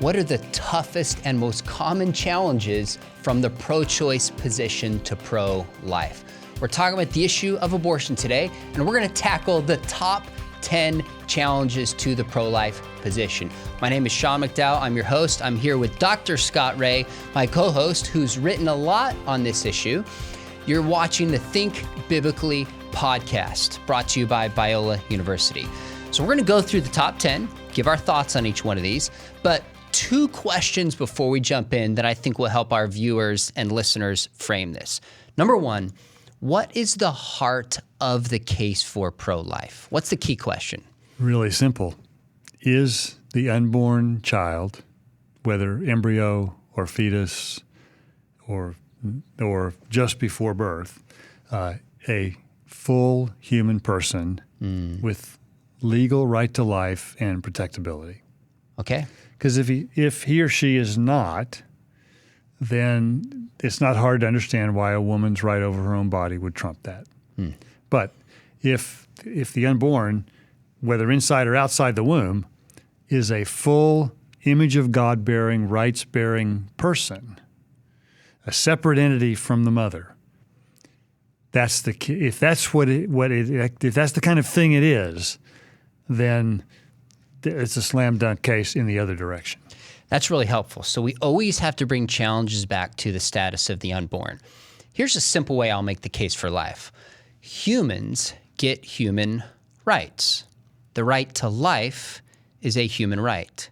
What are the toughest and most common challenges from the pro-choice position to pro-life? We're talking about the issue of abortion today, and we're gonna tackle the top 10 challenges to the pro-life position. My name is Sean McDowell, I'm your host. I'm here with Dr. Scott Ray, my co-host, who's written a lot on this issue. You're watching the Think Biblically podcast, brought to you by Biola University. So we're gonna go through the top 10, give our thoughts on each one of these, but two questions before we jump in that I think will help our viewers and listeners frame this. Number one, what is the heart of the case for pro-life? What's the key question? Really simple. Is the unborn child, whether embryo or fetus or just before birth, a full human person with legal right to life and protectability? Okay. Because if he or she is not, then it's not hard to understand why a woman's right over her own body would trump that. But if the unborn, whether inside or outside the womb, is a full image of God-bearing, rights-bearing person, a separate entity from the mother, that's the key. If that's if that's the kind of thing it is, then it's a slam dunk case in the other direction. That's really helpful. So we always have to bring challenges back to the status of the unborn. Here's a simple way I'll make the case for life. Humans get human rights. The right to life is a human right.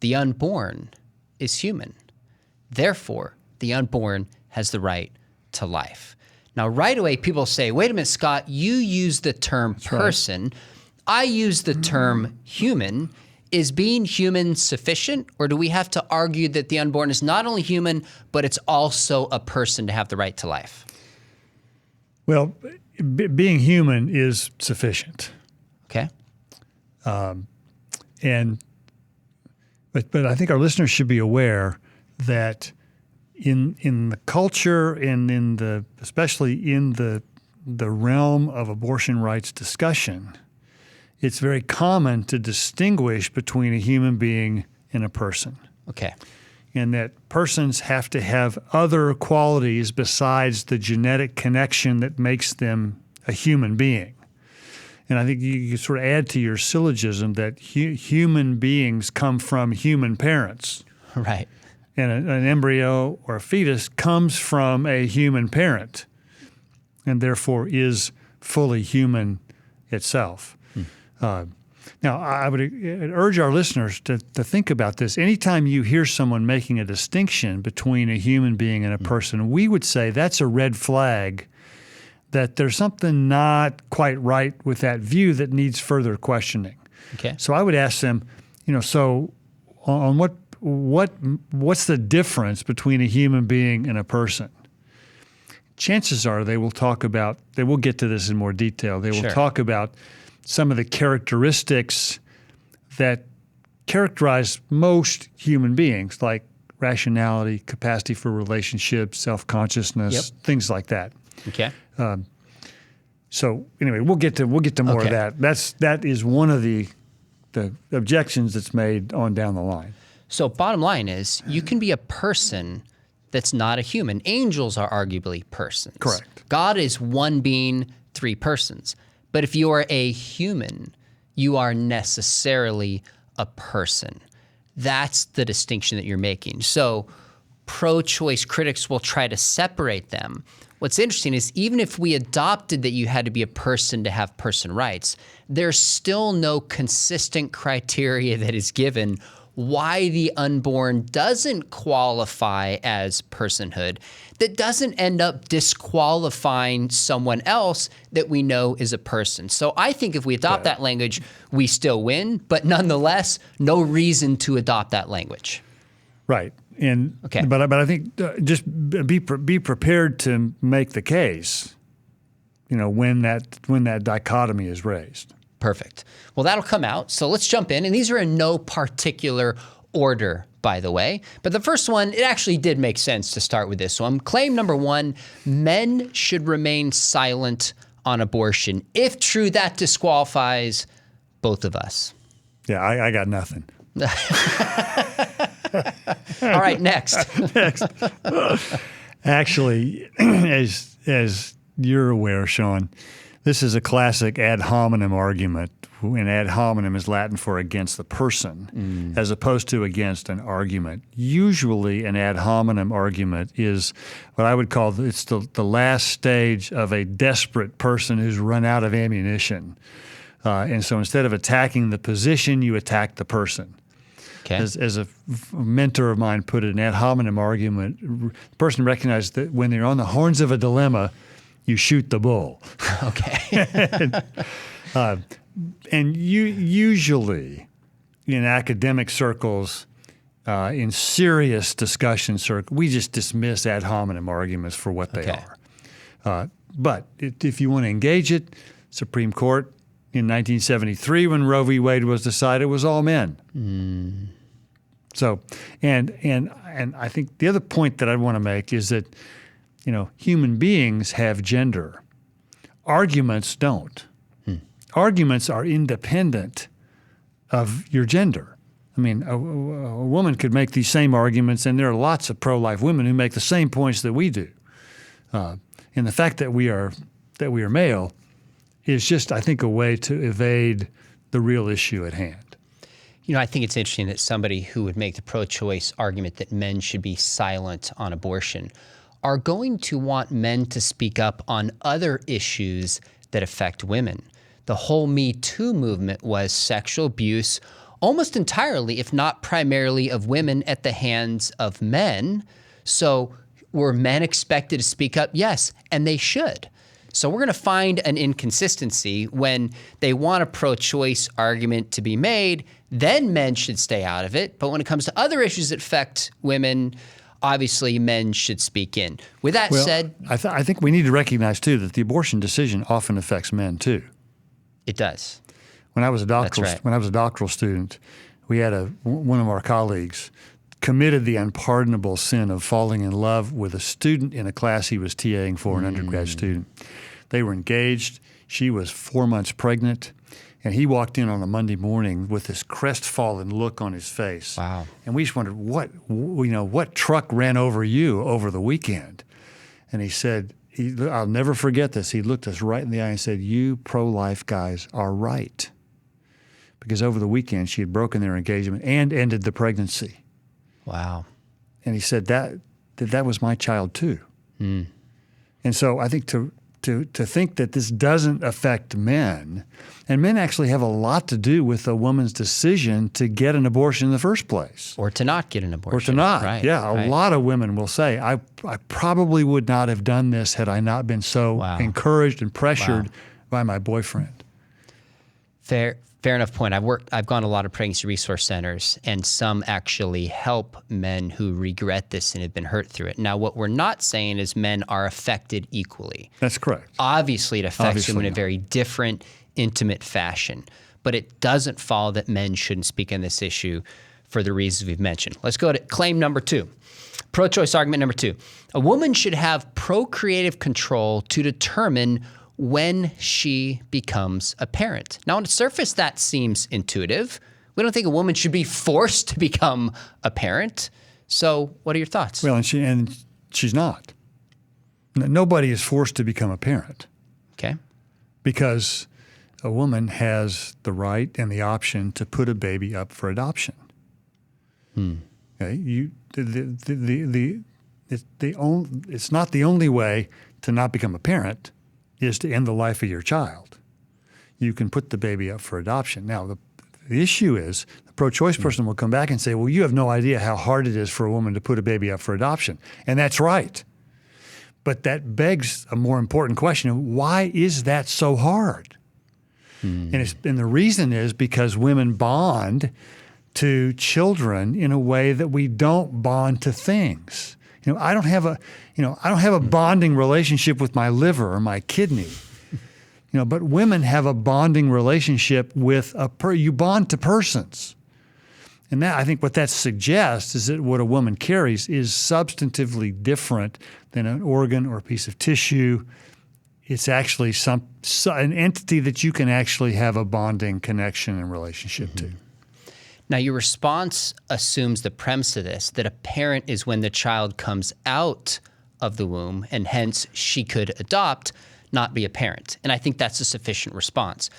The unborn is human. Therefore, the unborn has the right to life. Now, right away, people say, wait a minute, Scott, you use the term person. Right. I use the term human. Is being human sufficient, or do we have to argue that the unborn is not only human, but it's also a person to have the right to life? Well, being human is sufficient. Okay. But I think our listeners should be aware that in the culture and especially in the realm of abortion rights discussion, it's very common to distinguish between a human being and a person. Okay. And that persons have to have other qualities besides the genetic connection that makes them a human being. And I think you sort of add to your syllogism that human beings come from human parents. Right. And an embryo or a fetus comes from a human parent and therefore is fully human itself. Now, I would urge our listeners to think about this. Anytime you hear someone making a distinction between a human being and a person, we would say that's a red flag, that there's something not quite right with that view that needs further questioning. Okay. So I would ask them, so on what's the difference between a human being and a person? Chances are they will get to this in more detail. They will talk about some of the characteristics that characterize most human beings, like rationality, capacity for relationships, self-consciousness, things like that. Okay. So anyway, we'll get to more of that. That is one of the objections that's made on down the line. So bottom line is, you can be a person that's not a human. Angels are arguably persons. Correct. God is one being, three persons. But if you are a human, you are necessarily a person. That's the distinction that you're making. So pro-choice critics will try to separate them. What's interesting is even if we adopted that you had to be a person to have person rights, there's still no consistent criteria that is given why the unborn doesn't qualify as personhood, that doesn't end up disqualifying someone else that we know is a person. So I think if we adopt that language, we still win, but nonetheless, no reason to adopt that language. Right. But I think just be prepared to make the case, when that dichotomy is raised. Perfect. Well, that'll come out. So let's jump in. And these are in no particular order, by the way. But the first one, it actually did make sense to start with this one. Claim number one, men should remain silent on abortion. If true, that disqualifies both of us. Yeah, I got nothing. All right, next. Actually, as you're aware, Sean, this is a classic ad hominem argument. And ad hominem is Latin for against the person, as opposed to against an argument. Usually an ad hominem argument is what I would call it's the last stage of a desperate person who's run out of ammunition. And so instead of attacking the position, you attack the person. Okay. As a mentor of mine put it, an ad hominem argument, the person recognizes that when they're on the horns of a dilemma, you shoot the bull. Okay. And you usually in academic circles, in serious discussion circles, we just dismiss ad hominem arguments for what they are. But if you want to engage it, Supreme Court in 1973 when Roe v. Wade was decided was all men. So, and I think the other point that I want to make is that, human beings have gender. Arguments don't. Arguments are independent of your gender. I mean, a woman could make these same arguments, and there are lots of pro-life women who make the same points that we do. And the fact that we are male is just, I think, a way to evade the real issue at hand. I think it's interesting that somebody who would make the pro-choice argument that men should be silent on abortion are going to want men to speak up on other issues that affect women. The whole Me Too movement was sexual abuse almost entirely, if not primarily, of women at the hands of men. So were men expected to speak up? Yes, and they should. So we're going to find an inconsistency when they want a pro-choice argument to be made, then men should stay out of it. But when it comes to other issues that affect women, obviously men should speak in. With that said, I think we need to recognize too that the abortion decision often affects men too. It does. When I was a doctoral student, we had one of our colleagues committed the unpardonable sin of falling in love with a student in a class he was TAing for, an undergrad student. They were engaged. She was 4 months pregnant, and he walked in on a Monday morning with this crestfallen look on his face. Wow. And we just wondered, what truck ran over you over the weekend? And he said, I'll never forget this. He looked us right in the eye and said, "You pro-life guys are right." Because over the weekend, she had broken their engagement and ended the pregnancy. Wow. And he said that was my child too. And so I think to think that this doesn't affect men, and men actually have a lot to do with a woman's decision to get an abortion in the first place. Or to not get an abortion. Or to not. Right, yeah, a lot of women will say, I probably would not have done this had I not been so encouraged and pressured by my boyfriend. Fair enough point. I've gone to a lot of pregnancy resource centers, and some actually help men who regret this and have been hurt through it. Now, what we're not saying is men are affected equally. That's correct. Obviously, it affects them in a very different, intimate fashion. But it doesn't follow that men shouldn't speak on this issue for the reasons we've mentioned. Let's go to claim number 2. Pro-choice argument number 2. A woman should have procreative control to determine when she becomes a parent. Now, on the surface, that seems intuitive. We don't think a woman should be forced to become a parent. So what are your thoughts? Well, and she's not. Nobody is forced to become a parent. Okay. Because a woman has the right and the option to put a baby up for adoption. Okay? It's not the only way to not become a parent is to end the life of your child. You can put the baby up for adoption. Now, the issue is the pro-choice person will come back and say, well, you have no idea how hard it is for a woman to put a baby up for adoption. And that's right. But that begs a more important question of why is that so hard? And the reason is because women bond to children in a way that we don't bond to things. I don't have a bonding relationship with my liver or my kidney. But women have a bonding relationship with you bond to persons. And that, I think what that suggests is that what a woman carries is substantively different than an organ or a piece of tissue. It's actually an entity that you can actually have a bonding connection and relationship to. Now, your response assumes the premise of this, that a parent is when the child comes out of the womb, and hence she could adopt, not be a parent. And I think that's a sufficient response.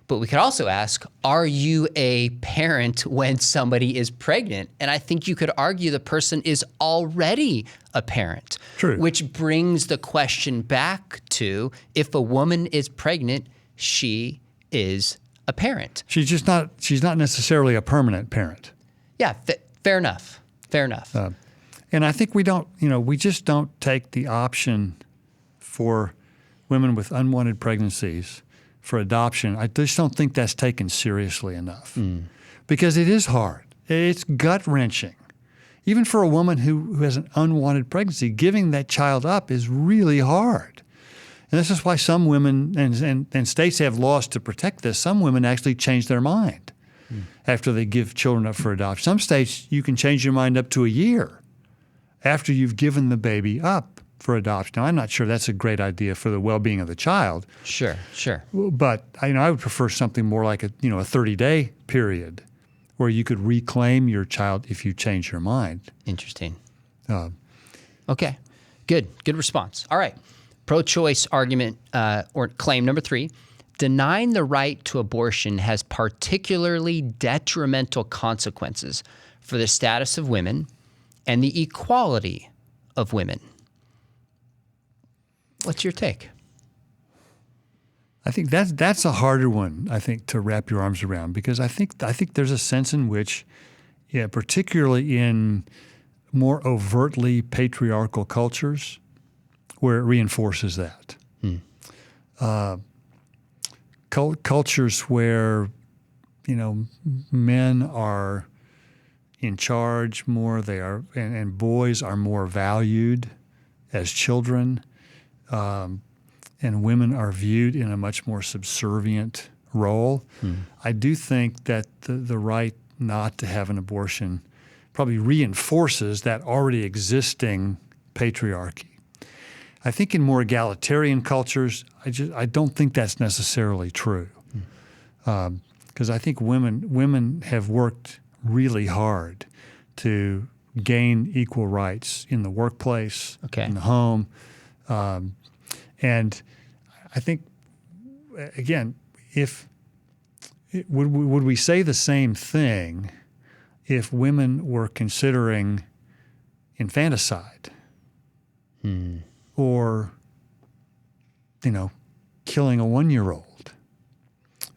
But we could also ask, are you a parent when somebody is pregnant? And I think you could argue the person is already a parent. True. Which brings the question back to, if a woman is pregnant, she is a parent. She's not necessarily a permanent parent. Yeah, fair enough. Fair enough. And I think we just don't take the option for women with unwanted pregnancies for adoption. I just don't think that's taken seriously enough because it is hard. It's gut-wrenching. Even for a woman who has an unwanted pregnancy, giving that child up is really hard. And this is why some women, and states have laws to protect this, some women actually change their mind after they give children up for adoption. Some states, you can change your mind up to a year after you've given the baby up for adoption. Now, I'm not sure that's a great idea for the well-being of the child. Sure. But I would prefer something more like a 30-day period where you could reclaim your child if you change your mind. Interesting. Okay. Good response. All right. Pro-choice argument or claim number 3, denying the right to abortion has particularly detrimental consequences for the status of women and the equality of women. What's your take? I think that's a harder one, I think, to wrap your arms around, because I think there's a sense in which, particularly in more overtly patriarchal cultures, where it reinforces that. Cultures where, men are in charge more, and boys are more valued as children, and women are viewed in a much more subservient role. I do think that the right not to have an abortion probably reinforces that already existing patriarchy. I think in more egalitarian cultures, I don't think that's necessarily true, because I think women have worked really hard to gain equal rights in the workplace, in the home, and I think, again, would we say the same thing if women were considering infanticide or, killing a 1-year-old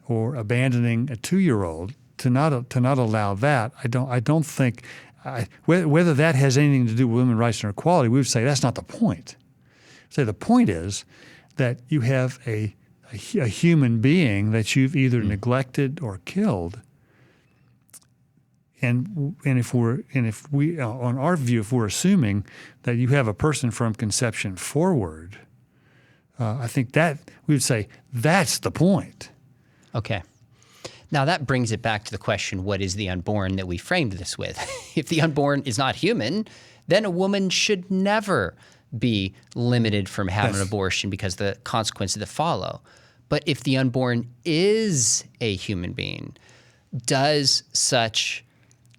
or abandoning a 2-year-old to not allow that? I don't think whether that has anything to do with women's rights and equality, we would say that's not the point. Say the point is that you have a human being that you've either neglected or killed, and if we on our view, if we're assuming that you have a person from conception forward, I think that we would say that's the point. Okay. Now that brings it back to the question: what is the unborn that we framed this with? If the unborn is not human, then a woman should never be limited from having an abortion because the consequences that follow. But if the unborn is a human being, does such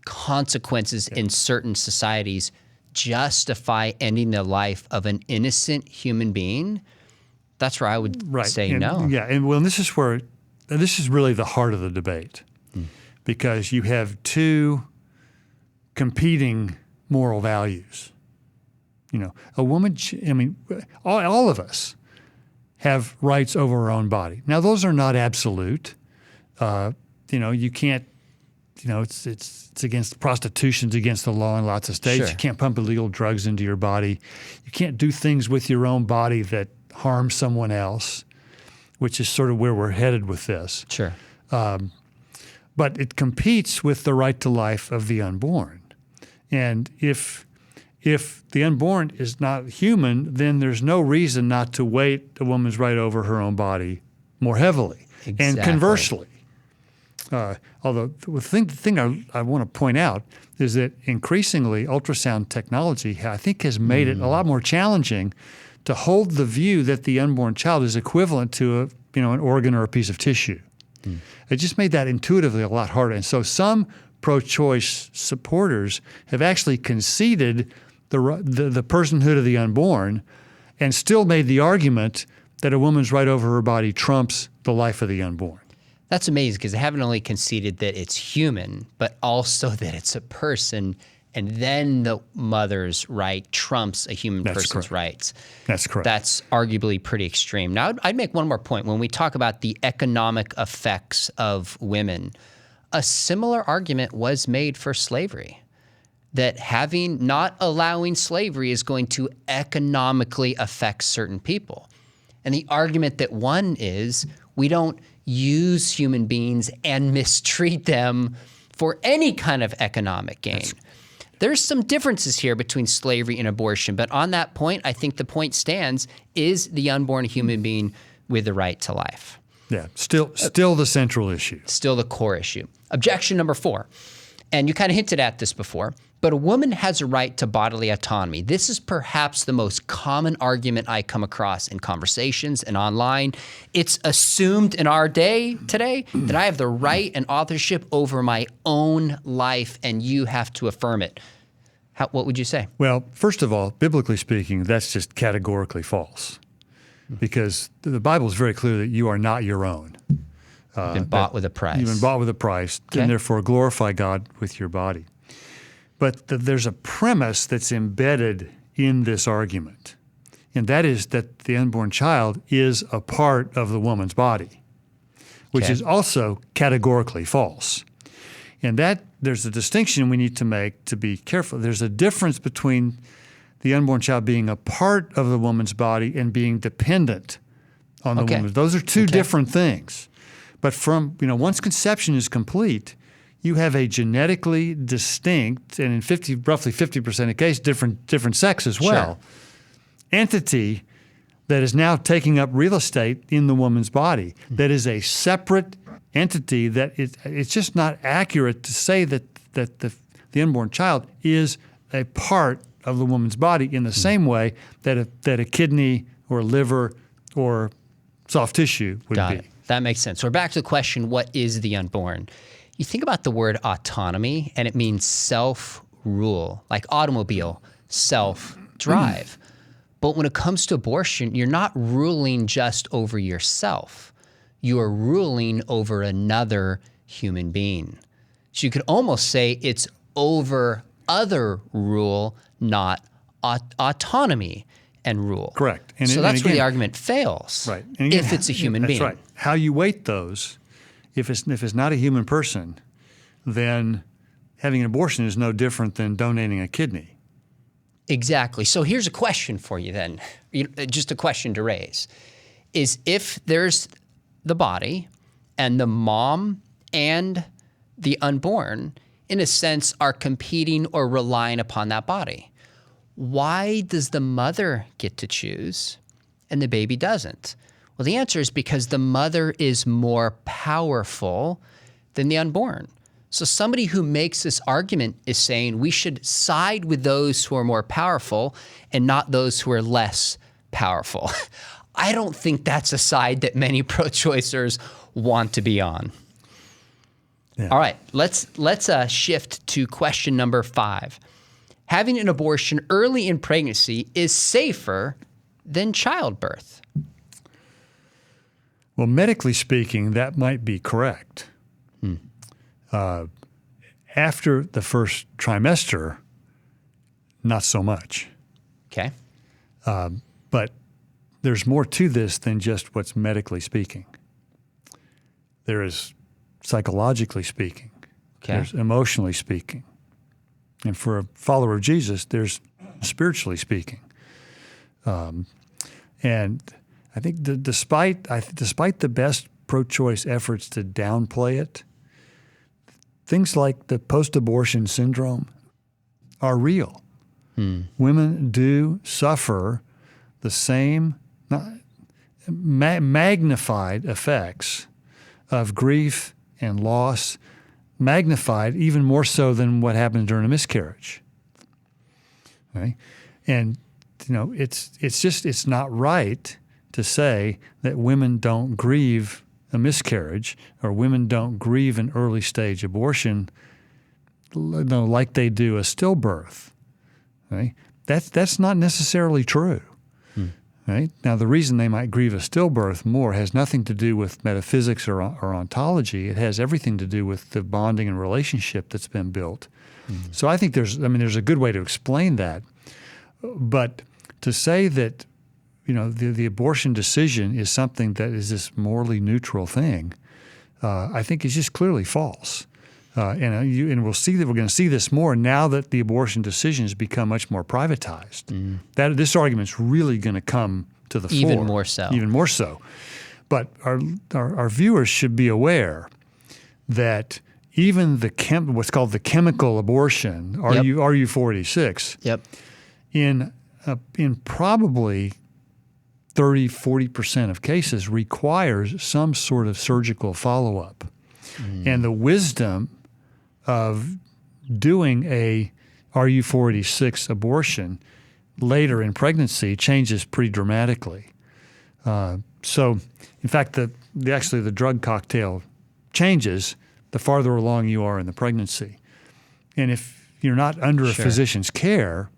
consequences in certain societies justify ending the life of an innocent human being? That's where I would say no. Yeah, and this is really the heart of the debate, because you have two competing moral values. A woman, all of us have rights over our own body. Now, those are not absolute. You can't, it's against prostitution's against the law in lots of states. Sure. You can't pump illegal drugs into your body. You can't do things with your own body that harm someone else, which is sort of where we're headed with this. Sure. But it competes with the right to life of the unborn. And if the unborn is not human, then there's no reason not to weight a woman's right over her own body more heavily. Exactly. And conversely, although the thing I want to point out is that increasingly ultrasound technology, I think, has made it a lot more challenging to hold the view that the unborn child is equivalent to an organ or a piece of tissue. It just made that intuitively a lot harder. And so some pro-choice supporters have actually conceded the personhood of the unborn and still made the argument that a woman's right over her body trumps the life of the unborn. That's amazing because they haven't only conceded that it's human, but also that it's a person, and then the mother's right trumps a human person's rights. That's correct. That's arguably pretty extreme. Now, I'd make one more point. When we talk about the economic effects of women, a similar argument was made for slavery, that not allowing slavery is going to economically affect certain people. And the argument that won is we don't use human beings and mistreat them for any kind of economic gain. There's some differences here between slavery and abortion, but on that point, I think the point stands, is the unborn human being with the right to life? Yeah, still the central issue. Still the core issue. Objection number 4, and you kind of hinted at this before, but a woman has a right to bodily autonomy. This is perhaps the most common argument I come across in conversations and online. It's assumed in our day today that I have the right and authorship over my own life, and you have to affirm it. What would you say? Well, first of all, biblically speaking, that's just categorically false, because the Bible is very clear that you are not your own. You've been bought with a price. You've been bought with a price, and therefore glorify God with your body. But there's a premise that's embedded in this argument, and that is that the unborn child is a part of the woman's body, which is also categorically false. And that there's a distinction we need to make to be careful. There's a difference between the unborn child being a part of the woman's body and being dependent on the woman. Those are two different things. But from, once conception is complete, you have a genetically distinct, and in roughly 50% of cases, different sex as well, entity that is now taking up real estate in the woman's body. That is a separate entity that it's just not accurate to say that the unborn child is a part of the woman's body in the same way that a kidney or liver or soft tissue would Got be. it. That makes sense. So we're back to the question, what is the unborn? You think about the word autonomy, and it means self-rule, like automobile, self-drive. But when it comes to abortion, you're not ruling just over yourself. You are ruling over another human being. So you could almost say it's over other rule, not autonomy and rule. Correct. So that's where the argument fails, right. And again, if it's a human being. That's right. How you weight those, if it's not a human person, then having an abortion is no different than donating a kidney. Exactly. So here's a question for you then, just a question to raise, is if there's the body and the mom and the unborn, in a sense, are competing or relying upon that body, why does the mother get to choose and the baby doesn't? Well, the answer is because the mother is more powerful than the unborn. So somebody who makes this argument is saying we should side with those who are more powerful and not those who are less powerful. I don't think that's a side that many pro-choicers want to be on. Yeah. All right, let's shift to question number 5. Having an abortion early in pregnancy is safer than childbirth. Well, medically speaking, that might be correct. After the first trimester, not so much. Okay. But there's more to this than just what's medically speaking. There is psychologically speaking. Okay. There's emotionally speaking. And for a follower of Jesus, there's spiritually speaking. And I think despite the best pro-choice efforts to downplay it, things like the post-abortion syndrome are real. Women do suffer the same magnified effects of grief and loss, magnified even more so than what happens during a miscarriage. Okay? And it's not right to say that women don't grieve a miscarriage or women don't grieve an early stage abortion like they do a stillbirth. Right? That's not necessarily true. Right? Now, the reason they might grieve a stillbirth more has nothing to do with metaphysics or ontology. It has everything to do with the bonding and relationship that's been built. So I think there's a good way to explain that. But to say that, the abortion decision is something that is this morally neutral thing, I think is just clearly false. And we'll see that we're going to see this more now that the abortion decision has become much more privatized. That this argument's really going to come to the fore. Even more so. Even more so. But our viewers should be aware that even what's called the chemical abortion, RU486, in probably 30-40% of cases requires some sort of surgical follow-up. And the wisdom of doing a RU486 abortion later in pregnancy changes pretty dramatically. So, in fact, the drug cocktail changes the farther along you are in the pregnancy. And if you're not under a physician's care,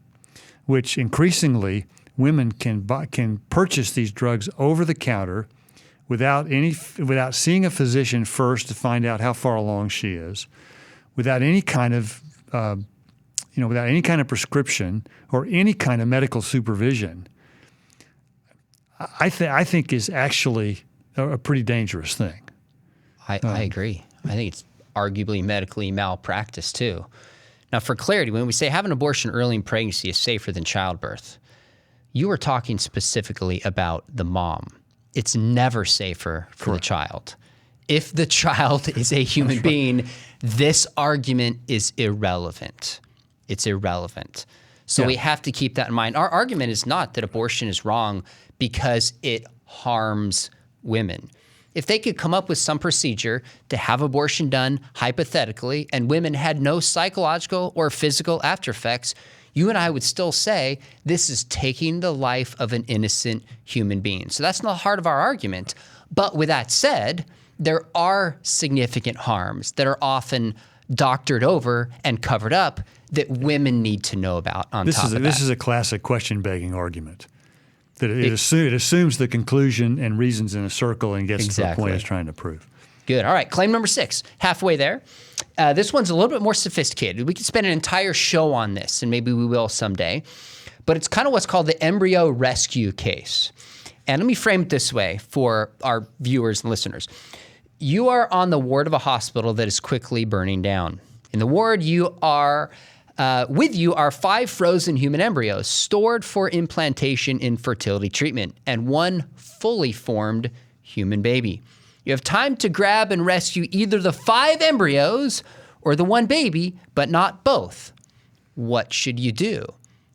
which increasingly women can purchase these drugs over the counter without seeing a physician first to find out how far along she is, without any kind of prescription or any kind of medical supervision, I think is actually a pretty dangerous thing. I agree. I think it's arguably medically malpractice too. Now, for clarity, when we say have an abortion early in pregnancy is safer than childbirth, you are talking specifically about the mom. It's never safer for the child. If the child is a human being, this argument is irrelevant. It's irrelevant. So we have to keep that in mind. Our argument is not that abortion is wrong because it harms women. If they could come up with some procedure to have abortion done hypothetically and women had no psychological or physical after effects, you and I would still say this is taking the life of an innocent human being. So that's not the heart of our argument. But with that said, there are significant harms that are often doctored over and covered up that women need to know about This is a classic question-begging argument. That it assumes the conclusion and reasons in a circle and gets to the point it's trying to prove. Good. All right. Claim number 6, halfway there. This one's a little bit more sophisticated. We could spend an entire show on this, and maybe we will someday. But it's kind of what's called the embryo rescue case. And let me frame it this way for our viewers and listeners. You are on the ward of a hospital that is quickly burning down. In the ward, with you are 5 frozen human embryos stored for implantation in fertility treatment and 1 fully formed human baby. You have time to grab and rescue either the 5 embryos or the 1 baby, but not both. What should you do?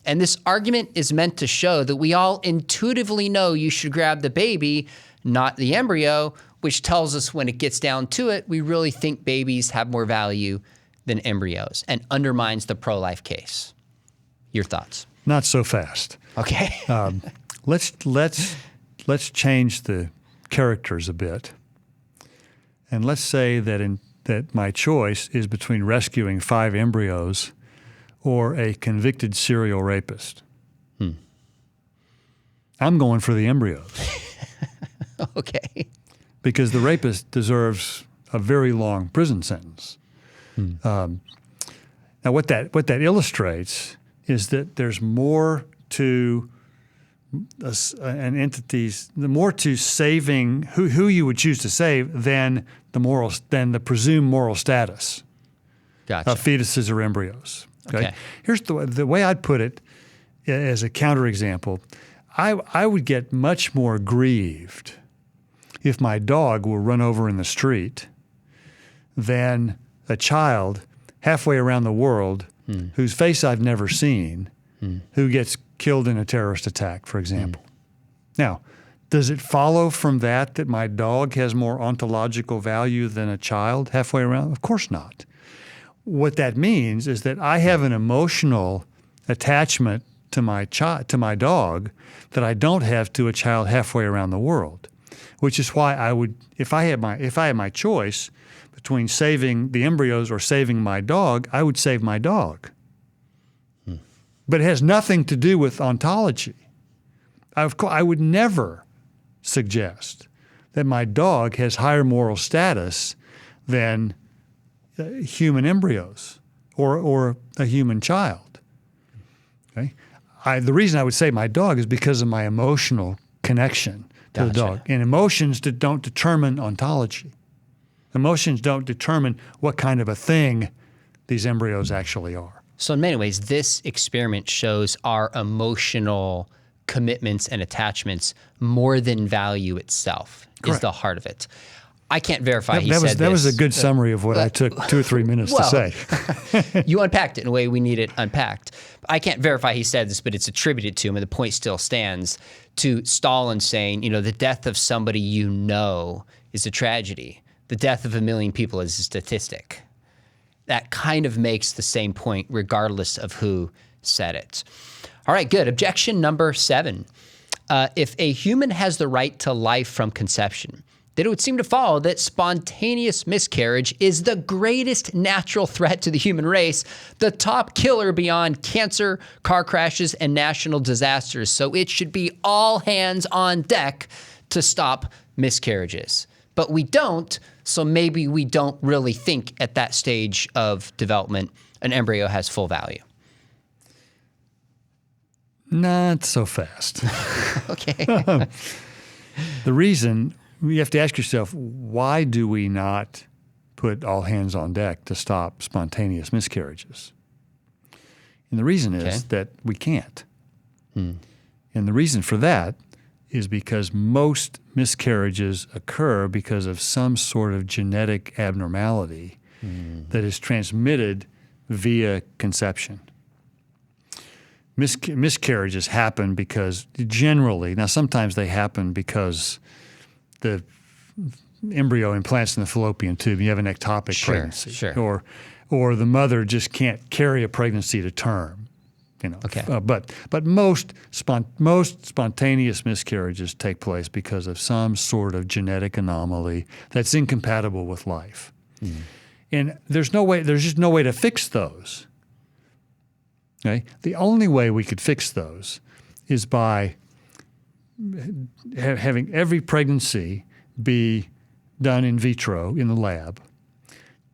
And this argument is meant to show that we all intuitively know you should grab the baby, not the embryo, which tells us when it gets down to it, we really think babies have more value than embryos and undermines the pro-life case. Your thoughts? Not so fast. Okay. Let's change the characters a bit. And let's say that my choice is between rescuing 5 embryos or a convicted serial rapist. I'm going for the embryos. Okay. Because the rapist deserves a very long prison sentence. Now, what that illustrates is that there's more to an entity's, more to saving who you would choose to save than the presumed moral status of fetuses or embryos. Okay. Here's the way I'd put it as a counterexample. I would get much more grieved if my dog were run over in the street than a child halfway around the world whose face I've never seen, who gets killed in a terrorist attack, for example. Now, does it follow from that my dog has more ontological value than a child halfway around? Of course not. What that means is that I have an emotional attachment to my dog that I don't have to a child halfway around the world, which is why I would, if I had my choice between saving the embryos or saving my dog, I would save my dog. But it has nothing to do with ontology. I would never suggest that my dog has higher moral status than human embryos or a human child. Okay? The reason I would say my dog is because of my emotional connection to the dog. And emotions don't determine ontology. Emotions don't determine what kind of a thing these embryos actually are. So in many ways, this experiment shows our emotional commitments and attachments more than value itself. Correct. Is the heart of it. I can't verify he said this. That was a good summary of what I took 2 or 3 minutes to say. You unpacked it in a way we need it unpacked. I can't verify he said this, but it's attributed to him, and the point still stands, to Stalin saying, the death of somebody you know is a tragedy. The death of 1 million people is a statistic. That kind of makes the same point regardless of who said it. All right, good. Objection number 7. If a human has the right to life from conception, then it would seem to follow that spontaneous miscarriage is the greatest natural threat to the human race, the top killer beyond cancer, car crashes, and national disasters. So it should be all hands on deck to stop miscarriages. But we don't, so maybe we don't really think at that stage of development an embryo has full value. Not so fast. Okay. The reason, you have to ask yourself, why do we not put all hands on deck to stop spontaneous miscarriages? And the reason is that we can't. And the reason for that is because most miscarriages occur because of some sort of genetic abnormality that is transmitted via conception. Miscarriages happen because generally, now sometimes they happen because the embryo implants in the fallopian tube. You have an ectopic pregnancy, or the mother just can't carry a pregnancy to term. But most spontaneous miscarriages take place because of some sort of genetic anomaly that's incompatible with life, and there's just no way to fix those. Okay? The only way we could fix those is by having every pregnancy be done in vitro in the lab,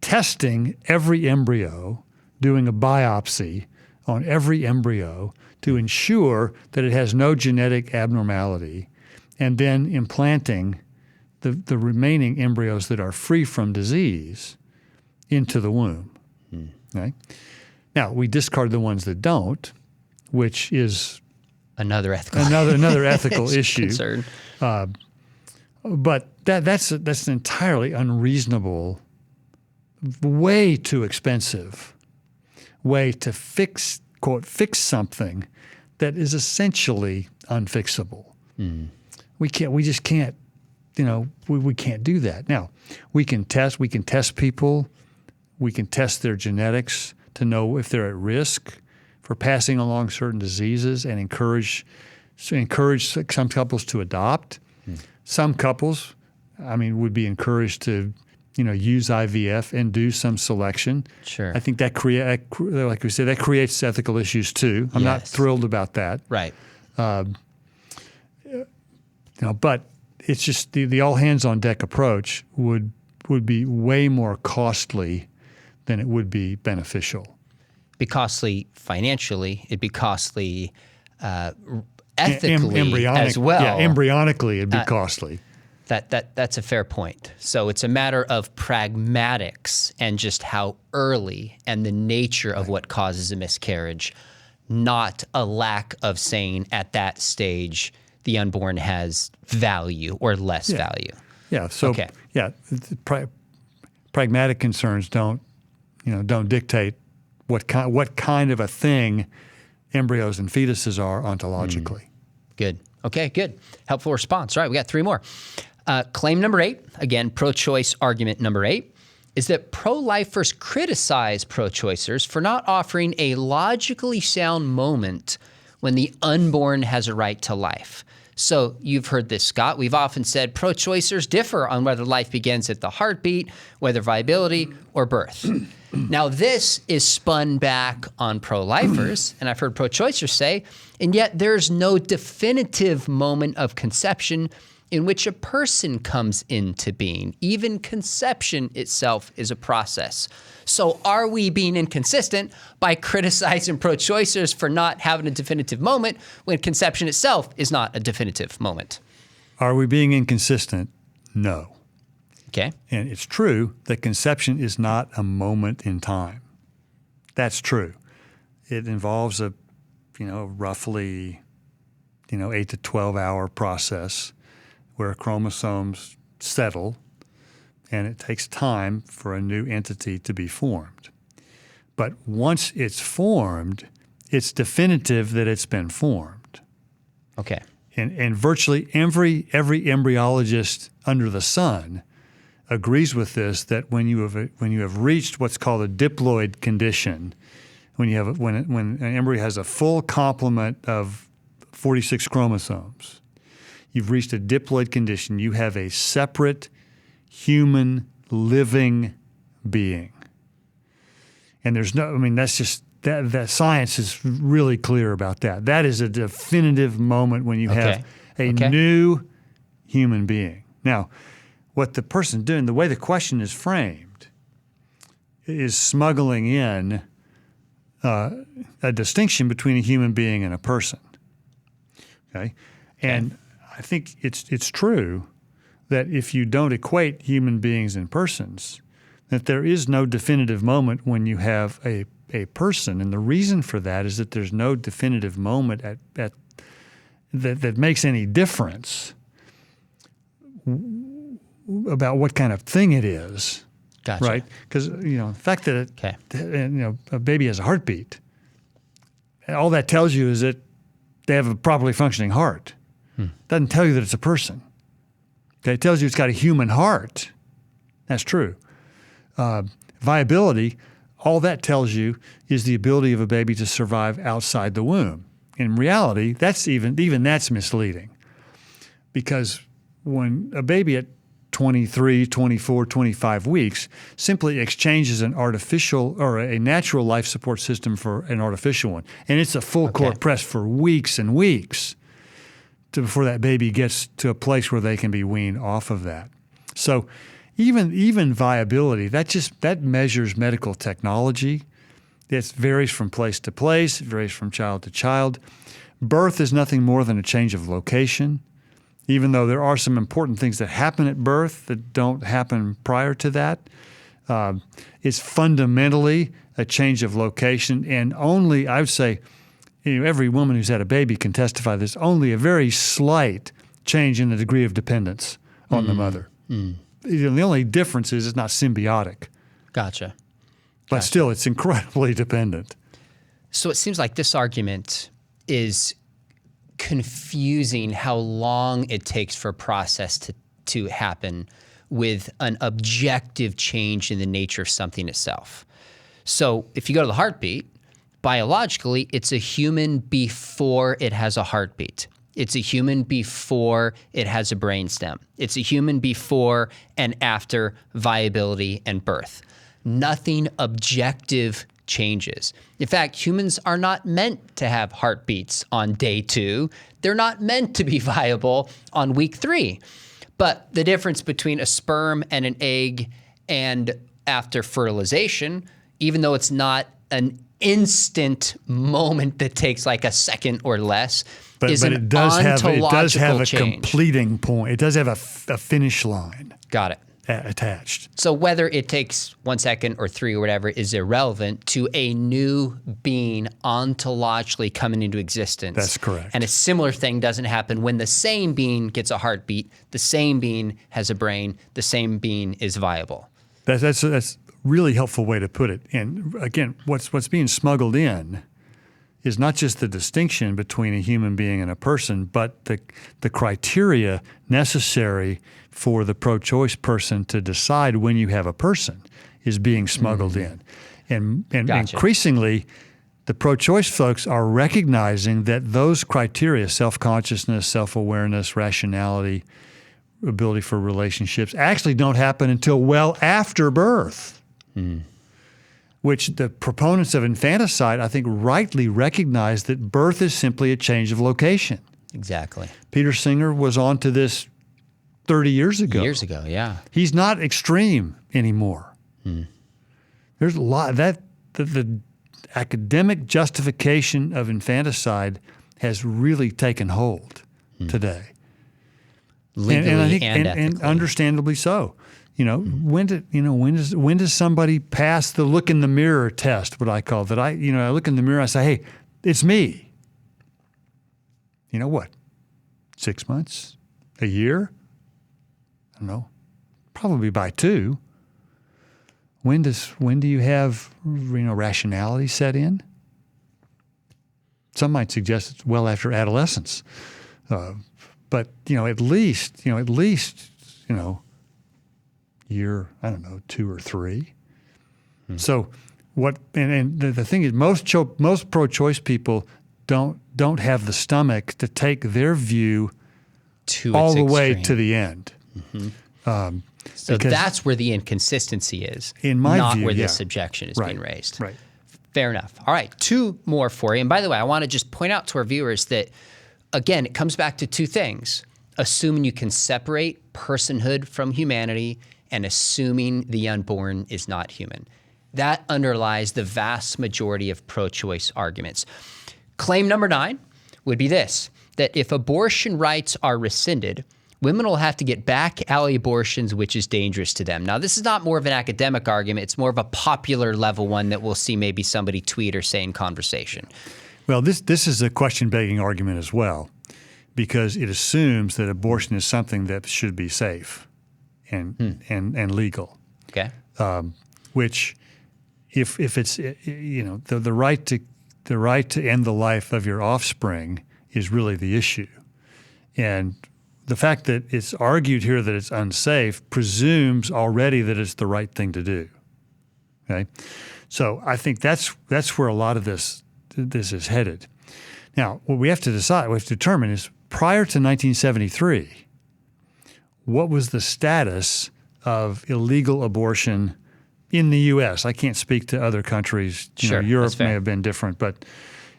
testing every embryo, doing a biopsy on every embryo to ensure that it has no genetic abnormality, and then implanting the remaining embryos that are free from disease into the womb. Okay? Now, we discard the ones that don't, which is another ethical another ethical issue. Concern. But that's an entirely unreasonable, way too expensive way to fix something that is essentially unfixable. We just can't, we can't do that. Now, we can test people, we can test their genetics to know if they're at risk for passing along certain diseases, and encourage some couples to adopt. Some couples, would be encouraged to, use IVF and do some selection. Sure. I think like we said, that creates ethical issues too. I'm not thrilled about that. Right. But it's just the all hands on deck approach would be way more costly than it would be beneficial. Be costly financially. It'd be costly ethically as well. Yeah, embryonically it'd be costly. That's a fair point. So it's a matter of pragmatics and just how early and the nature of what causes a miscarriage, not a lack of saying at that stage the unborn has value or less value. Yeah. So pragmatic concerns don't dictate what kind of a thing embryos and fetuses are ontologically. Good. Okay, good. Helpful response. All right, we got 3 more. Claim number 8, again, pro-choice argument number 8, is that pro-lifers criticize pro-choicers for not offering a logically sound moment when the unborn has a right to life. So you've heard this, Scott. We've often said pro-choicers differ on whether life begins at the heartbeat, whether viability, or birth. Now, this is spun back on pro-lifers, and I've heard pro-choicers say, and yet there's no definitive moment of conception in which a person comes into being. Even conception itself is a process. So are we being inconsistent by criticizing pro-choicers for not having a definitive moment when conception itself is not a definitive moment? Are we being inconsistent? No. Okay. And it's true that conception is not a moment in time. That's true. It involves a, roughly, 8 to 12 hour process where chromosomes settle, and it takes time for a new entity to be formed. But once it's formed, it's definitive that it's been formed. Okay. And virtually every embryologist under the sun agrees with this, that when you have reached what's called a diploid condition, when an embryo has a full complement of 46 chromosomes, you've reached a diploid condition. You have a separate human living being. And that's just, that science is really clear about that. That is a definitive moment when you have a new human being. Now, what the person's doing, the way the question is framed, is smuggling in a distinction between a human being and a person. Okay? And I think it's true that if you don't equate human beings and persons, that there is no definitive moment when you have a person. And the reason for that is that there's no definitive moment that makes any difference about what kind of thing it is. Gotcha. Right? Because, the fact that a baby has a heartbeat, all that tells you is that they have a properly functioning heart. Doesn't tell you that it's a person. Okay, it tells you it's got a human heart. That's true. Viability, all that tells you is the ability of a baby to survive outside the womb. In reality, that's that's misleading, because when a baby at 23, 24, 25 weeks simply exchanges an artificial or a natural life support system for an artificial one, and it's a full court press for weeks and weeks before that baby gets to a place where they can be weaned off of that. So even viability, that measures medical technology. It varies from place to place. It varies from child to child. Birth is nothing more than a change of location, even though there are some important things that happen at birth that don't happen prior to that. It's fundamentally a change of location, and only, I would say, every woman who's had a baby can testify there's only a very slight change in the degree of dependence on the mother. The only difference is it's not symbiotic. Gotcha. But still, it's incredibly dependent. So it seems like this argument is confusing how long it takes for a process to happen with an objective change in the nature of something itself. So if you go to the heartbeat, biologically, it's a human before it has a heartbeat. It's a human before it has a brainstem. It's a human before and after viability and birth. Nothing objective changes. In fact, humans are not meant to have heartbeats on day 2. They're not meant to be viable on week 3. But the difference between a sperm and an egg and after fertilization, even though it's not an instant moment that takes like a second or less, is an ontological change. Completing point. It does have a finish line. Got it. Attached. So whether it takes 1 second or 3 or whatever is irrelevant to a new being ontologically coming into existence. That's correct. And a similar thing doesn't happen when the same being gets a heartbeat, the same being has a brain, the same being is viable. That's a really helpful way to put it. And again, what's being smuggled in is not just the distinction between a human being and a person, but the criteria necessary for the pro-choice person to decide when you have a person is being smuggled in. And Gotcha. Increasingly, the pro-choice folks are recognizing that those criteria, self-consciousness, self-awareness, rationality, ability for relationships, actually don't happen until well after birth, which the proponents of infanticide, I think, rightly recognize that birth is simply a change of location. Exactly. Peter Singer was on to this 30 years ago. Years ago, yeah. He's not extreme anymore. There's a lot that the academic justification of infanticide has really taken hold today. Legally and I think, and and understandably so. When does somebody pass the look in the mirror test? What I call that? I look in the mirror. I say, "Hey, it's me." What? 6 months, a year? I don't know. Probably by 2. When do you have rationality set in? Some might suggest it's well after adolescence, but at least year, I don't know, 2 or 3. So what? And the thing is, most pro-choice people don't have the stomach to take their view all the way to the end. So that's where the inconsistency is, in my not view, where this objection is being raised. Right. Fair enough. All right, 2 more for you. And by the way, I want to just point out to our viewers that, again, it comes back to 2 things: assuming you can separate personhood from humanity and assuming the unborn is not human. That underlies the vast majority of pro-choice arguments. Claim number 9 would be this: that if abortion rights are rescinded, women will have to get back alley abortions, which is dangerous to them. Now, this is not more of an academic argument. It's more of a popular level one that we'll see maybe somebody tweet or say in conversation. Well, this is a question-begging argument as well, because it assumes that abortion is something that should be safe and legal. Okay. Which, if it's the right to end the life of your offspring is really the issue, and the fact that it's argued here that it's unsafe presumes already that it's the right thing to do. Okay, so I think that's where a lot of this is headed. Now, what we have to determine is, prior to 1973, what was the status of illegal abortion in the U.S.? I can't speak to other countries. Sure, Europe may have been different, but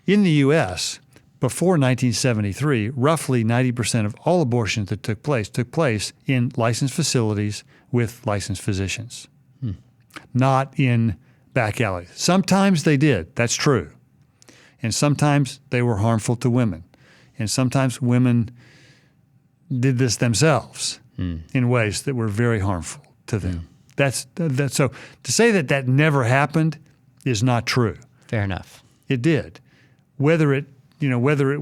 in the U.S., before 1973, roughly 90% of all abortions that took place in licensed facilities with licensed physicians, not in back alleys. Sometimes they did, that's true. And sometimes they were harmful to women. And sometimes women did this themselves in ways that were very harmful to them. That's so to say that never happened is not true. Fair enough. It did. Whether it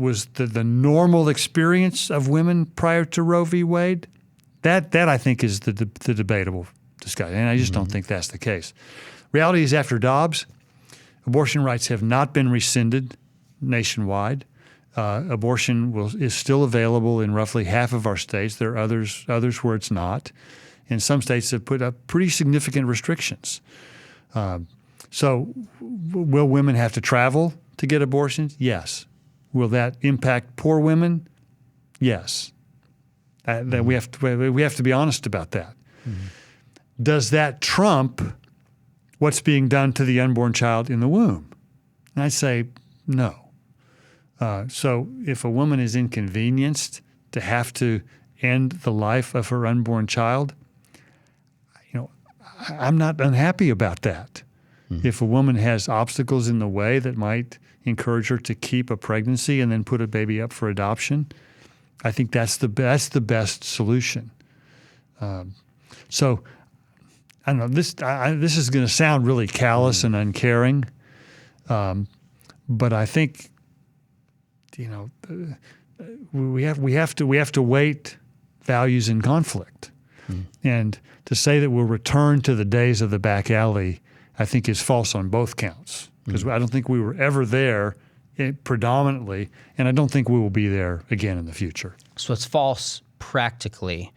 was the normal experience of women prior to Roe v. Wade, that I think is the debatable discussion, and I just don't think that's the case. Reality is, after Dobbs, abortion rights have not been rescinded nationwide. Abortion is still available in roughly half of our states. There are others where it's not, and some states have put up pretty significant restrictions. So will women have to travel to get abortions? Yes. Will that impact poor women? Yes. We have to be honest about that. Does that trump what's being done to the unborn child in the womb? And I say no. So if a woman is inconvenienced to have to end the life of her unborn child, I'm not unhappy about that. If a woman has obstacles in the way that might encourage her to keep a pregnancy and then put a baby up for adoption, I think that's the best solution. So I don't know. This is going to sound really callous and uncaring, but I think we have to weight values in conflict, and to say that we'll return to the days of the back alley, I think, is false on both counts, because I don't think we were ever there predominantly, and I don't think we will be there again in the future. So it's false practically,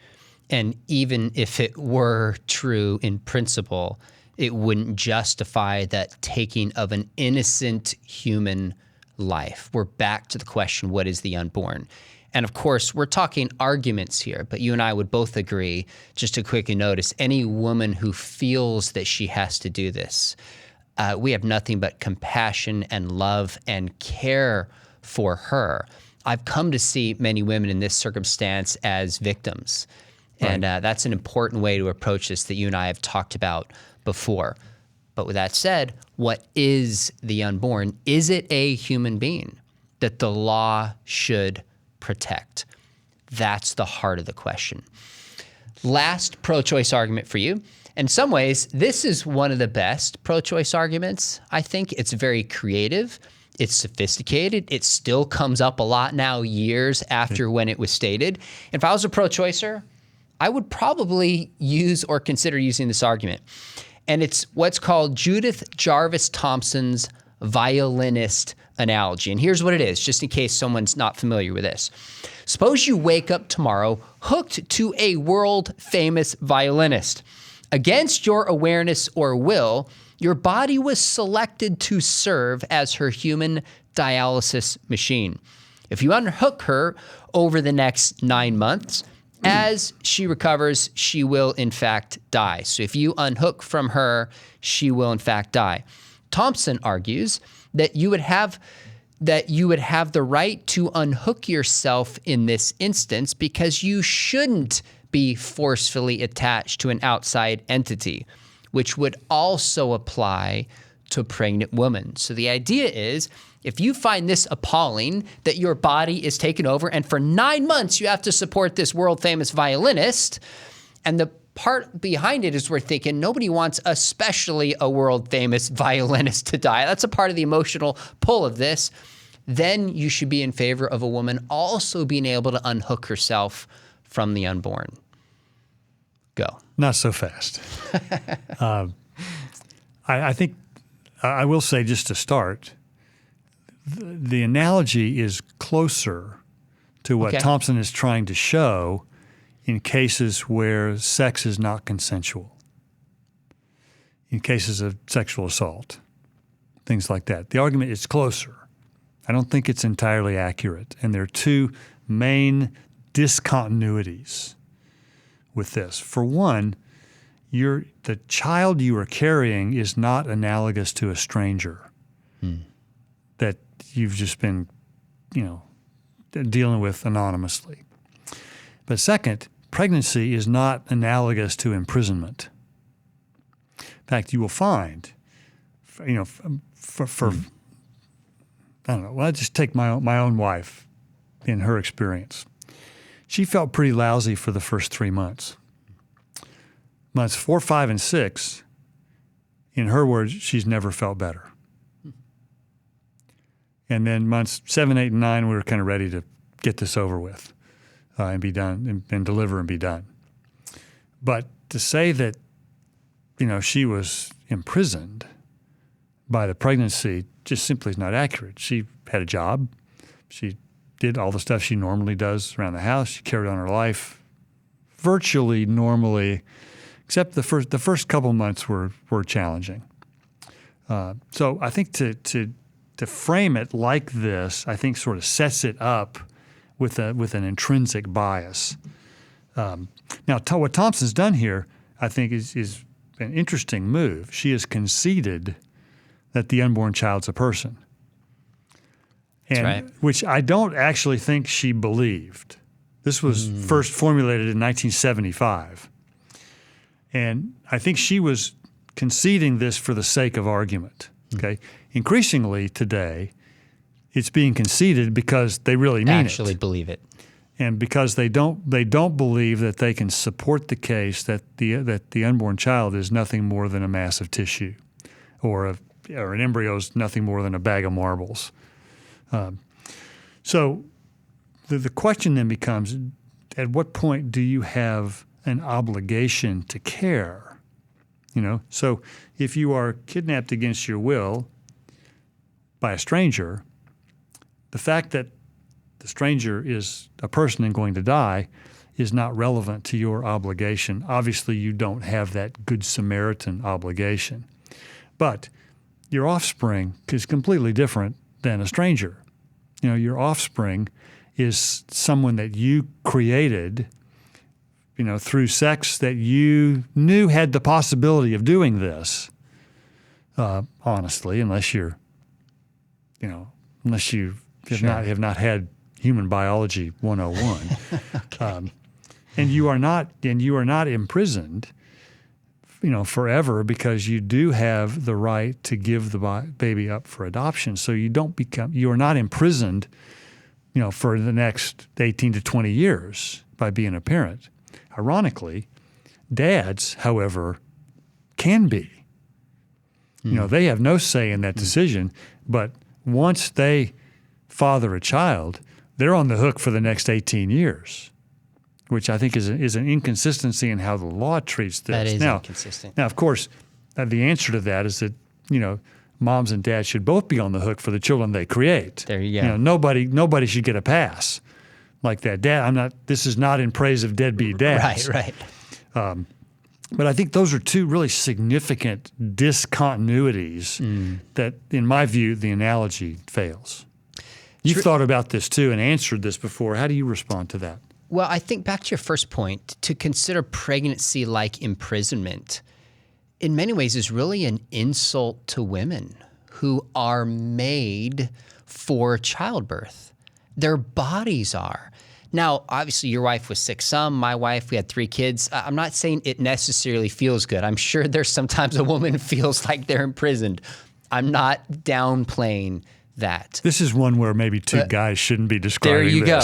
and even if it were true in principle, it wouldn't justify that taking of an innocent human life. We're back to the question, what is the unborn? And of course, we're talking arguments here, but you and I would both agree, just to quickly notice, any woman who feels that she has to do this, we have nothing but compassion and love and care for her. I've come to see many women in this circumstance as victims. Right. And that's an important way to approach this that you and I have talked about before. But with that said, what is the unborn? Is it a human being that the law should protect? That's the heart of the question. Last pro-choice argument for you. In some ways, this is one of the best pro-choice arguments. I think it's very creative. It's sophisticated. It still comes up a lot now, years after when it was stated. If I was a pro-choicer, I would probably use or consider using this argument. And it's what's called Judith Jarvis Thomson's violinist analogy. And here's what it is, just in case someone's not familiar with this. Suppose you wake up tomorrow hooked to a world-famous violinist. Against your awareness or will, your body was selected to serve as her human dialysis machine. If you unhook her over the next 9 months, as she recovers, she will in fact die. So if you unhook from her, she will in fact die. Thompson argues that you would have the right to unhook yourself in this instance because you shouldn't be forcefully attached to an outside entity, which would also apply to pregnant women. So the idea is, if you find this appalling that your body is taken over and for 9 months you have to support this world-famous violinist, and the part behind it is we're thinking nobody wants especially a world-famous violinist to die. That's a part of the emotional pull of this. Then you should be in favor of a woman also being able to unhook herself from the unborn. Go. Not so fast. I think I will say just to start, the analogy is closer to what Thompson is trying to show in cases where sex is not consensual, in cases of sexual assault, things like that. The argument is closer. I don't think it's entirely accurate. And there are two main discontinuities with this. For one, the child you are carrying is not analogous to a stranger that you've just been, dealing with anonymously. But second, pregnancy is not analogous to imprisonment. In fact, you will find, for I don't know, well, I'll just take my own wife in her experience. She felt pretty lousy for the first 3 months. Months 4, 5, and 6, in her words, she's never felt better. And then months 7, 8, and 9, we were kind of ready to get this over with and be done and deliver and be done. But to say that, she was imprisoned by the pregnancy just simply is not accurate. She had a job. She did all the stuff she normally does around the house. She carried on her life virtually normally, except the first couple months were challenging. So I think to frame it like this, I think sort of sets it up with an intrinsic bias. Now, what Thompson's done here, I think, is an interesting move. She has conceded that the unborn child's a person, and right. Which I don't actually think she believed. This was first formulated in 1975. And I think she was conceding this for the sake of argument. Okay, increasingly today, it's being conceded because they really mean actually believe it, and because they don't believe that they can support the case that the unborn child is nothing more than a mass of tissue, or an embryo is nothing more than a bag of marbles. So the question then becomes, at what point do you have an obligation to care? So if you are kidnapped against your will by a stranger, the fact that the stranger is a person and going to die is not relevant to your obligation. Obviously, you don't have that Good Samaritan obligation. But your offspring is completely different than a stranger. Your offspring is someone that you created, through sex that you knew had the possibility of doing this, honestly, unless you have not had Human Biology 101. Okay. And you are not imprisoned, forever, because you do have the right to give the baby up for adoption. So you are not imprisoned, for the next 18 to 20 years by being a parent. Ironically, dads, however, can be. They have no say in that decision, but once they father a child, they're on the hook for the next 18 years, which I think is an inconsistency in how the law treats this. That is inconsistent. Now, of course, the answer to that is that, moms and dads should both be on the hook for the children they create. There you go. Nobody should get a pass like that. This is not in praise of deadbeat dads. Right. But I think those are two really significant discontinuities that, in my view, the analogy fails. You've thought about this too and answered this before. How do you respond to that? Well, I think back to your first point, to consider pregnancy like imprisonment, in many ways is really an insult to women who are made for childbirth. Their bodies are. Now, obviously, your wife was sick some. My wife, we had 3 kids. I'm not saying it necessarily feels good. I'm sure there's sometimes a woman feels like they're imprisoned. I'm not downplaying that. This is one where maybe two guys shouldn't be describing this. There you go.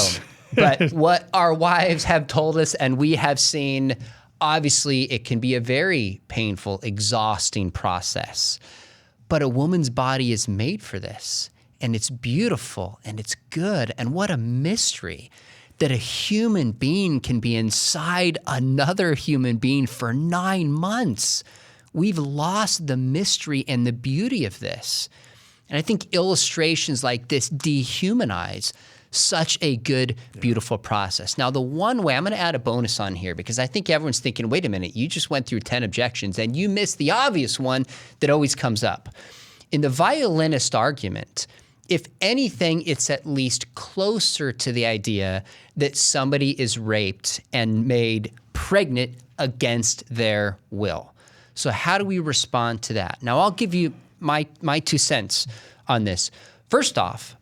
But what our wives have told us and we have seen, obviously, it can be a very painful, exhausting process. But a woman's body is made for this. And it's beautiful and it's good. And what a mystery that a human being can be inside another human being for 9 months. We've lost the mystery and the beauty of this. And I think illustrations like this dehumanize such a good, beautiful process. Now, the one way, I'm going to add a bonus on here because I think everyone's thinking, wait a minute, you just went through 10 objections and you missed the obvious one that always comes up. In the violinist argument, if anything, it's at least closer to the idea that somebody is raped and made pregnant against their will. So how do we respond to that? Now, I'll give you my 2 cents on this. First off,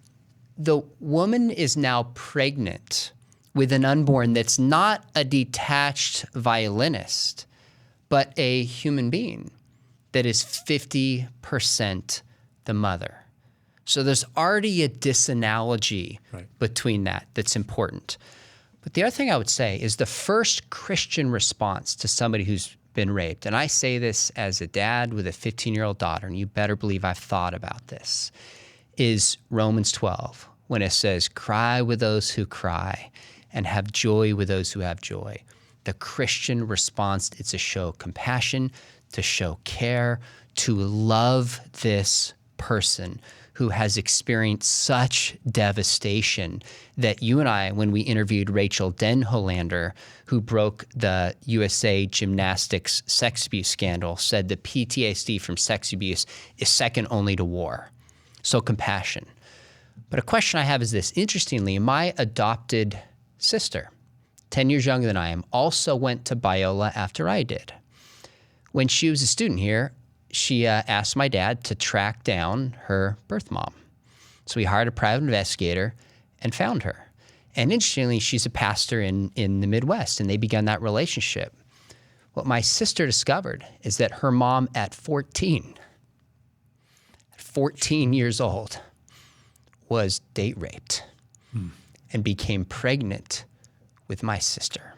the woman is now pregnant with an unborn that's not a detached violinist, but a human being that is 50% the mother. So there's already a disanalogy between that's important. But the other thing I would say is the first Christian response to somebody who's been raped, and I say this as a dad with a 15-year-old daughter, and you better believe I've thought about this, is Romans 12, when it says, cry with those who cry and have joy with those who have joy. The Christian response is to show compassion, to show care, to love this person who has experienced such devastation that you and I, when we interviewed Rachel Denhollander, who broke the USA gymnastics sex abuse scandal, said the PTSD from sex abuse is second only to war. So compassion. But a question I have is this. Interestingly, my adopted sister, 10 years younger than I am, also went to Biola after I did. When she was a student here, she asked my dad to track down her birth mom. So we hired a private investigator and found her. And interestingly, she's a pastor in the Midwest, and they began that relationship. What my sister discovered is that her mom at 14 years old, was date raped and became pregnant with my sister.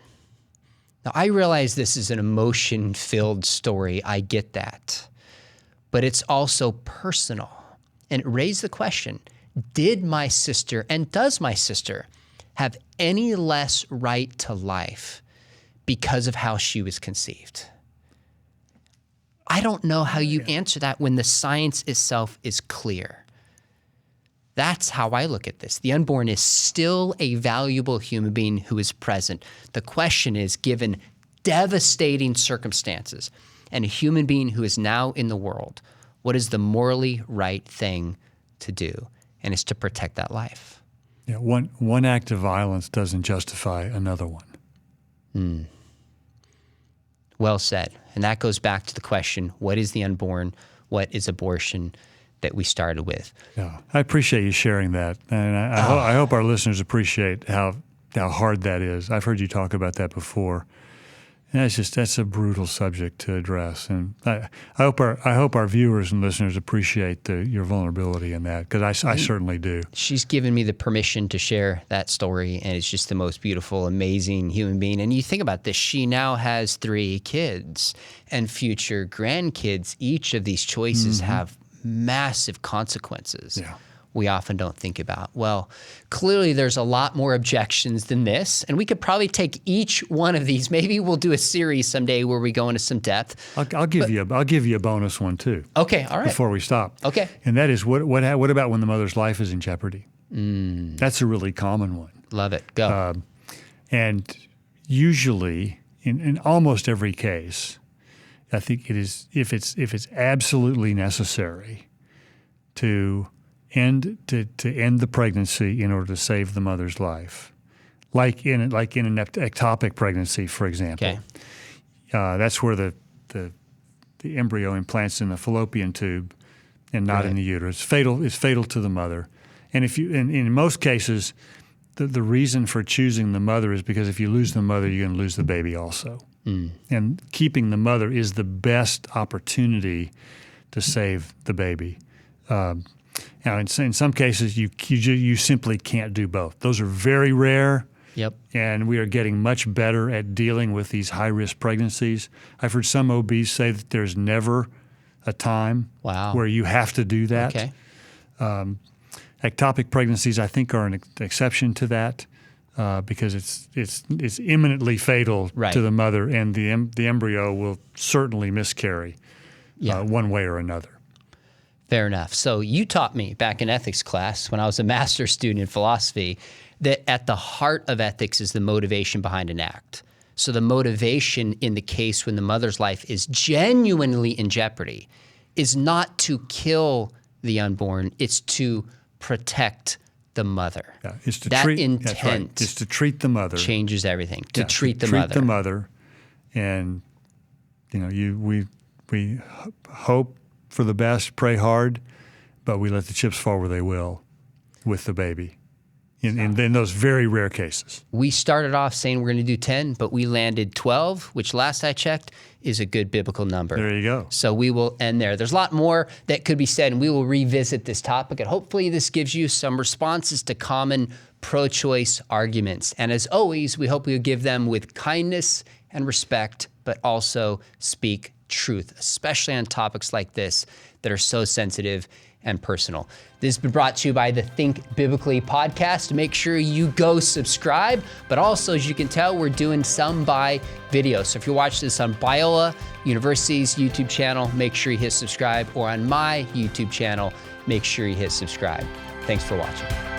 Now, I realize this is an emotion-filled story. I get that. But it's also personal. And it raised the question, did my sister and does my sister have any less right to life because of how she was conceived? I don't know how you answer that when the science itself is clear. That's how I look at this. The unborn is still a valuable human being who is present. The question is, given devastating circumstances and a human being who is now in the world, what is the morally right thing to do? And it's to protect that life. Yeah, one act of violence doesn't justify another one. Well said. And that goes back to the question, what is the unborn? What is abortion, that we started with? Yeah, I appreciate you sharing that. And I hope our listeners appreciate how hard that is. I've heard you talk about that before. And that's a brutal subject to address. And I hope our viewers and listeners appreciate your vulnerability in that, because I certainly do. She's given me the permission to share that story, and it's just the most beautiful, amazing human being. And you think about this, she now has 3 kids and future grandkids. Each of these choices have massive consequences. Yeah. We often don't think about. Well, clearly there's a lot more objections than this, and we could probably take each one of these. Maybe we'll do a series someday where we go into some depth. I'll give you a bonus one too. Okay, all right. Before we stop. Okay. And that is what about when the mother's life is in jeopardy? That's a really common one. Love it. Go. And usually, in almost every case, I think it is, if it's absolutely necessary to end the pregnancy in order to save the mother's life, like in an ectopic pregnancy, for example. Okay. That's where the embryo implants in the fallopian tube and not in the uterus. It's fatal to the mother. And in most cases, the reason for choosing the mother is because if you lose the mother, you're going to lose the baby also. And keeping the mother is the best opportunity to save the baby. Now, in some cases, you simply can't do both. Those are very rare. Yep. And we are getting much better at dealing with these high-risk pregnancies. I've heard some OBs say that there's never a time where you have to do that. Okay. Ectopic pregnancies, I think, are an exception to that because it's imminently fatal to the mother, and the embryo will certainly miscarry one way or another. Fair enough. So you taught me back in ethics class when I was a master's student in philosophy that at the heart of ethics is the motivation behind an act. So the motivation in the case when the mother's life is genuinely in jeopardy is not to kill the unborn, it's to protect the mother. Yeah, it's to that treat, intent that's right. It's to treat the mother. Changes everything. To treat the treat the mother. And we hope for the best, pray hard, but we let the chips fall where they will with the baby in those very rare cases. We started off saying we're going to do 10, but we landed 12, which last I checked is a good biblical number. There you go. So we will end there. There's a lot more that could be said, and we will revisit this topic, and hopefully this gives you some responses to common pro-choice arguments. And as always, we hope you'll give them with kindness and respect, but also speak truth, especially on topics like this that are so sensitive and personal. This has been brought to you by the Think Biblically podcast. Make sure you go subscribe, but also, as you can tell, we're doing some by video. So if you watch this on Biola University's YouTube channel, make sure you hit subscribe, or on my YouTube channel, make sure you hit subscribe. Thanks for watching.